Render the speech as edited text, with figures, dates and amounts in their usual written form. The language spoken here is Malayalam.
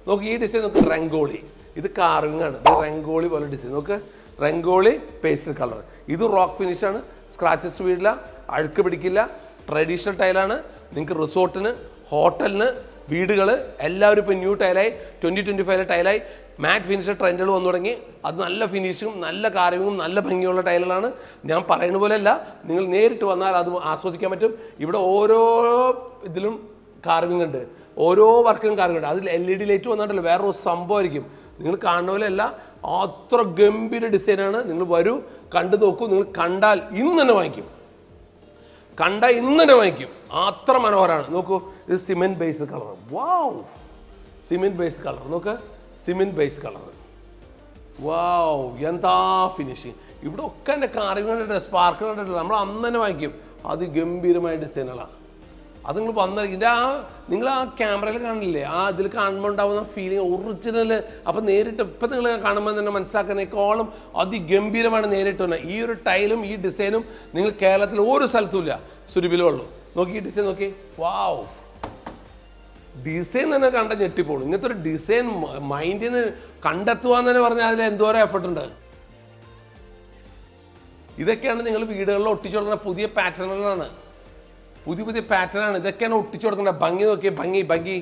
നോക്ക് ഈ ഡിസൈൻ നോക്ക്, റംഗോളി. ഇത് കാർവിംഗ് ആണ്. ഇത് റംഗോളി പോലെ ഡിസൈൻ നോക്ക്, റംഗോളി പേസ്റ്റൽ കളർ. ഇത് റോക്ക് ഫിനിഷാണ്, സ്ക്രാച്ചസ് വീടില്ല, അഴുക്ക് പിടിക്കില്ല, ട്രഡീഷണൽ ടൈലാണ്. നിങ്ങൾക്ക് റിസോർട്ടിന്, ഹോട്ടലിന്, വീടുകൾ എല്ലാവരും ഇപ്പോൾ ന്യൂ ടൈലായി, 2025 ടൈലായി. മാറ്റ് ഫിനിഷ് ട്രെൻഡുകൾ വന്നു തുടങ്ങി. അത് നല്ല ഫിനിഷും നല്ല കാർവിങ്ങും നല്ല ഭംഗിയുള്ള ടൈലുകളാണ്. ഞാൻ പറയുന്ന പോലെയല്ല, നിങ്ങൾ നേരിട്ട് വന്നാൽ അത് ആസ്വദിക്കാൻ പറ്റും. ഇവിടെ ഓരോ ഇതിലും കാർവിംഗ് ഉണ്ട്, ഓരോ വർക്കും കാർവിംഗ് ഉണ്ട്. അതിൽ LED ലൈറ്റ് വന്നിട്ടല്ല, വേറൊരു സംഭവമായിരിക്കും. നിങ്ങൾ കാണുന്ന പോലെയല്ല, അത്ര ഗംഭീര ഡിസൈനാണ്. നിങ്ങൾ വരൂ, കണ്ടു നോക്കൂ. നിങ്ങൾ കണ്ടാൽ ഇന്ന് തന്നെ വാങ്ങിക്കും, കണ്ടാൽ ഇന്ന് തന്നെ വാങ്ങിക്കും. അത്ര മനോഹരമാണ്. നോക്കൂ, ഇത് സിമെന്റ് ബേസ്ഡ് കളർ. വാവ്, സിമെന്റ് ബേസ്ഡ് കളർ നോക്ക്, സിമെന്റ് ബേസ്ഡ് കളർ. വാവ്, എന്താ ഫിനിഷിങ്. ഇവിടെ ഒക്കെ എൻ്റെ കാർവിംഗ് കണ്ടിട്ട്, സ്പാർക്ക് കണ്ടിട്ടില്ല, നമ്മൾ അന്ന് തന്നെ വാങ്ങിക്കും. അതിഗംഭീരമായ ഡിസൈനുകളാണ്. അത് നിങ്ങൾ വന്നിരിക്കും. നിങ്ങൾ ആ ക്യാമറയിൽ കാണില്ലേ, ആ ഇതിൽ കാണുമ്പോൾ ഉണ്ടാകുന്ന ഫീലിംഗ് ഒറിജിനൽ. അപ്പം നേരിട്ട് ഇപ്പം നിങ്ങൾ കാണുമ്പോൾ തന്നെ മനസ്സിലാക്കുന്നതിനേക്കാളും അതിഗംഭീരമാണ് നേരിട്ട് തന്നെ. ഈ ഒരു ടൈലും ഈ ഡിസൈനും നിങ്ങൾ കേരളത്തിൽ ഒരു സ്ഥലത്തും ഇല്ല, സുരഭിയിലേ ഉള്ളൂ. നോക്കി ഈ ഡിസൈൻ നോക്കി. വാവ്, ഡിസൈൻ തന്നെ കണ്ട ഞെട്ടിപ്പോണു. ഇങ്ങനത്തെ ഒരു ഡിസൈൻ മൈൻഡിൽ നിന്ന് കണ്ടെത്തുവാന്ന് തന്നെ പറഞ്ഞാൽ അതിൽ എന്തോരം എഫർട്ട് ഉണ്ട്. ഇതൊക്കെയാണ് നിങ്ങൾ വീടുകളിൽ ഒട്ടിച്ചു കൊടുക്കുന്ന പുതിയ പാറ്റേണുകളാണ്, പുതിയ പാറ്റേണാണ്. ഇതൊക്കെയാണ് ഒട്ടിച്ചു കൊടുക്കേണ്ടത്. ഭംഗി നോക്കിയേ, ഭംഗി.